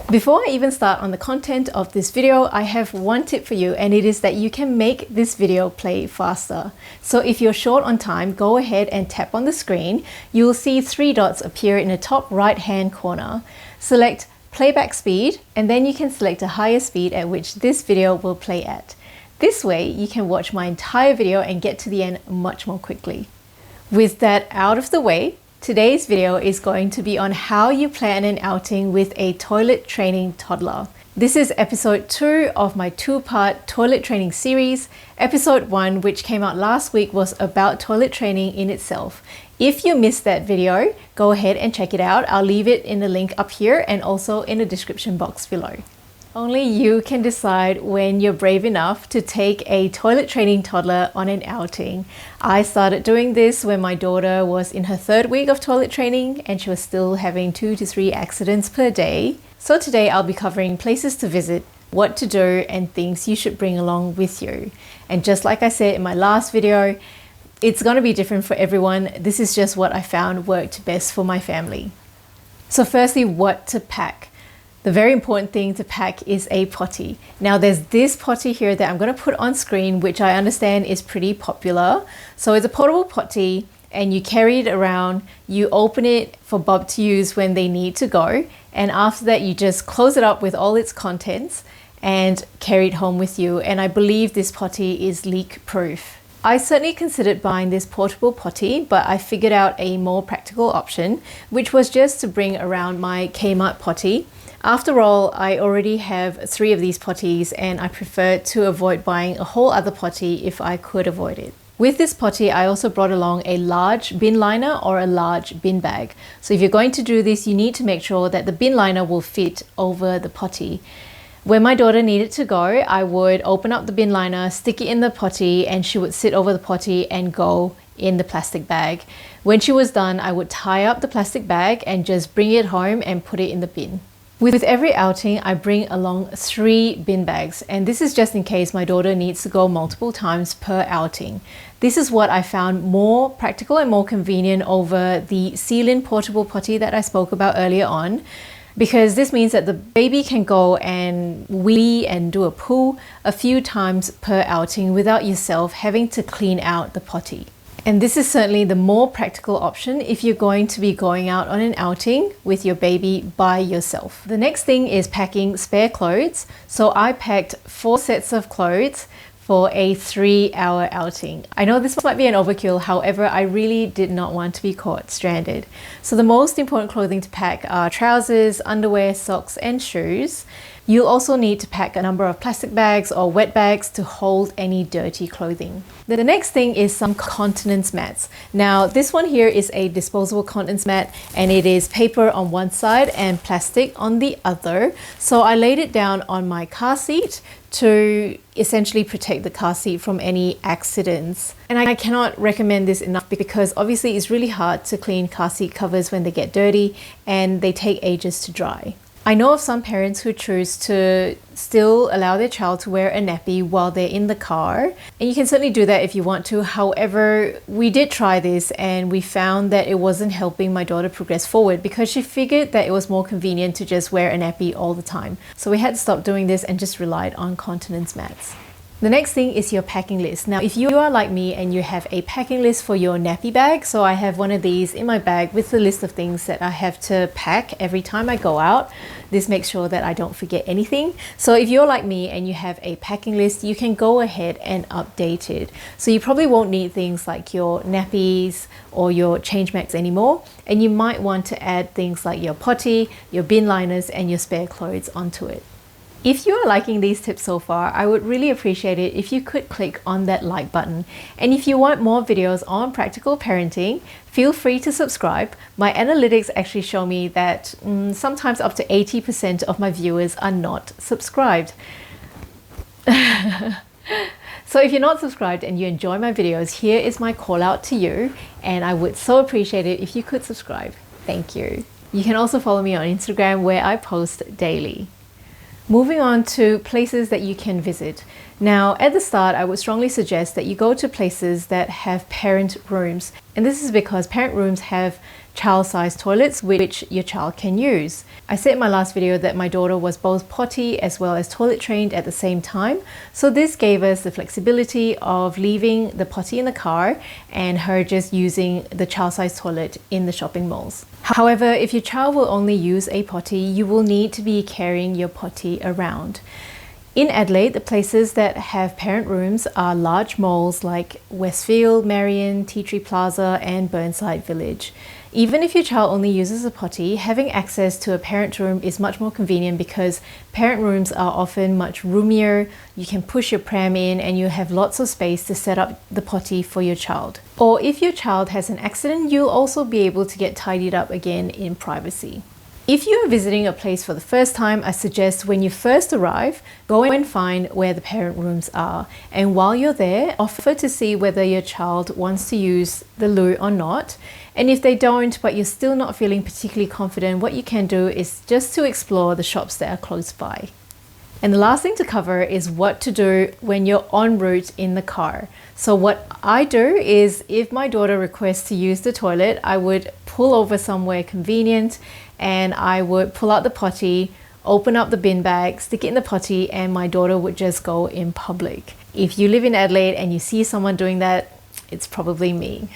Before I even start on the content of this video, I have one tip for you, and it is that you can make this video play faster. So if you're short on time, go ahead and tap on the screen. You'll see 3 dots appear in the top right hand corner. Select playback speed, and then you can select a higher speed at which this video will play at. This way, you can watch my entire video and get to the end much more quickly. With that out of the way, today's video is going to be on how you plan an outing with a toilet training toddler. This is episode 2 of my 2-part toilet training series. Episode 1, which came out last week, was about toilet training in itself. If you missed that video, go ahead and check it out. I'll leave it in the link up here and also in the description box below. Only you can decide when you're brave enough to take a toilet training toddler on an outing. I started doing this when my daughter was in her 3rd week of toilet training and she was still having 2 to 3 accidents per day. So today I'll be covering places to visit, what to do, and things you should bring along with you. And just like I said in my last video, it's going to be different for everyone. This is just what I found worked best for my family. So firstly, what to pack. The very important thing to pack is a potty. Now there's this potty here that I'm going to put on screen, which I understand is pretty popular. So it's a portable potty and you carry it around, you open it for Bob to use when they need to go. And after that, you just close it up with all its contents and carry it home with you. And I believe this potty is leak proof. I certainly considered buying this portable potty, but I figured out a more practical option, which was just to bring around my Kmart potty. After all, I already have 3 of these potties and I prefer to avoid buying a whole other potty if I could avoid it. With this potty, I also brought along a large bin liner or a large bin bag. So if you're going to do this, you need to make sure that the bin liner will fit over the potty. When my daughter needed to go, I would open up the bin liner, stick it in the potty, and she would sit over the potty and go in the plastic bag. When she was done, I would tie up the plastic bag and just bring it home and put it in the bin. With every outing, I bring along 3 bin bags, and this is just in case my daughter needs to go multiple times per outing. This is what I found more practical and more convenient over the Seal-In portable potty that I spoke about earlier on, because this means that the baby can go and wee and do a poo a few times per outing without yourself having to clean out the potty. And this is certainly the more practical option if you're going to be going out on an outing with your baby by yourself. The next thing is packing spare clothes. So I packed 4 sets of clothes for a 3-hour outing. I know this might be an overkill, however, I really did not want to be caught stranded. So the most important clothing to pack are trousers, underwear, socks, and shoes. You'll also need to pack a number of plastic bags or wet bags to hold any dirty clothing. The next thing is some continence mats. Now this one here is a disposable continence mat and it is paper on one side and plastic on the other. So I laid it down on my car seat to essentially protect the car seat from any accidents. And I cannot recommend this enough because obviously it's really hard to clean car seat covers when they get dirty and they take ages to dry. I know of some parents who choose to still allow their child to wear a nappy while they're in the car. And you can certainly do that if you want to. However, we did try this and we found that it wasn't helping my daughter progress forward because she figured that it was more convenient to just wear a nappy all the time. So we had to stop doing this and just relied on continence mats. The next thing is your packing list. Now, if you are like me and you have a packing list for your nappy bag, so I have one of these in my bag with the list of things that I have to pack every time I go out. This makes sure that I don't forget anything. So if you're like me and you have a packing list, you can go ahead and update it. So you probably won't need things like your nappies or your change mats anymore. And you might want to add things like your potty, your bin liners, and your spare clothes onto it. If you are liking these tips so far, I would really appreciate it if you could click on that like button. And if you want more videos on practical parenting, feel free to subscribe. My analytics actually show me that sometimes up to 80% of my viewers are not subscribed. So if you're not subscribed and you enjoy my videos, here is my call out to you. And I would so appreciate it if you could subscribe. Thank you. You can also follow me on Instagram where I post daily. Moving on to places that you can visit. Now, at the start, I would strongly suggest that you go to places that have parent rooms. And this is because parent rooms have child-sized toilets which your child can use. I said in my last video that my daughter was both potty as well as toilet trained at the same time, so this gave us the flexibility of leaving the potty in the car and her just using the child-sized toilet in the shopping malls. However, if your child will only use a potty, you will need to be carrying your potty around. In Adelaide, the places that have parent rooms are large malls like Westfield, Marion, Tea Tree Plaza and Burnside Village. Even if your child only uses a potty, having access to a parent room is much more convenient because parent rooms are often much roomier, you can push your pram in and you have lots of space to set up the potty for your child. Or if your child has an accident, you'll also be able to get tidied up again in privacy. If you are visiting a place for the first time, I suggest when you first arrive, go and find where the parent rooms are. And while you're there, offer to see whether your child wants to use the loo or not. And if they don't, but you're still not feeling particularly confident, what you can do is just to explore the shops that are close by. And the last thing to cover is what to do when you're en route in the car. So what I do is if my daughter requests to use the toilet, I would pull over somewhere convenient and I would pull out the potty, open up the bin bag, stick it in the potty, and my daughter would just go in public. If you live in Adelaide and you see someone doing that, it's probably me.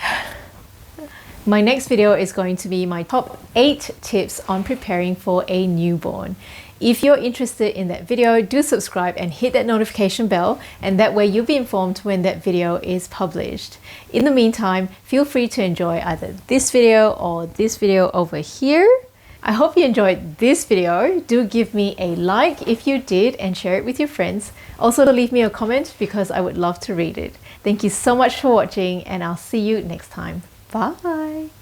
My next video is going to be my top 8 tips on preparing for a newborn. If you're interested in that video, do subscribe and hit that notification bell, and that way you'll be informed when that video is published. In the meantime, feel free to enjoy either this video or this video over here. I hope you enjoyed this video. Do give me a like if you did and share it with your friends. Also leave me a comment because I would love to read it. Thank you so much for watching and I'll see you next time. Bye!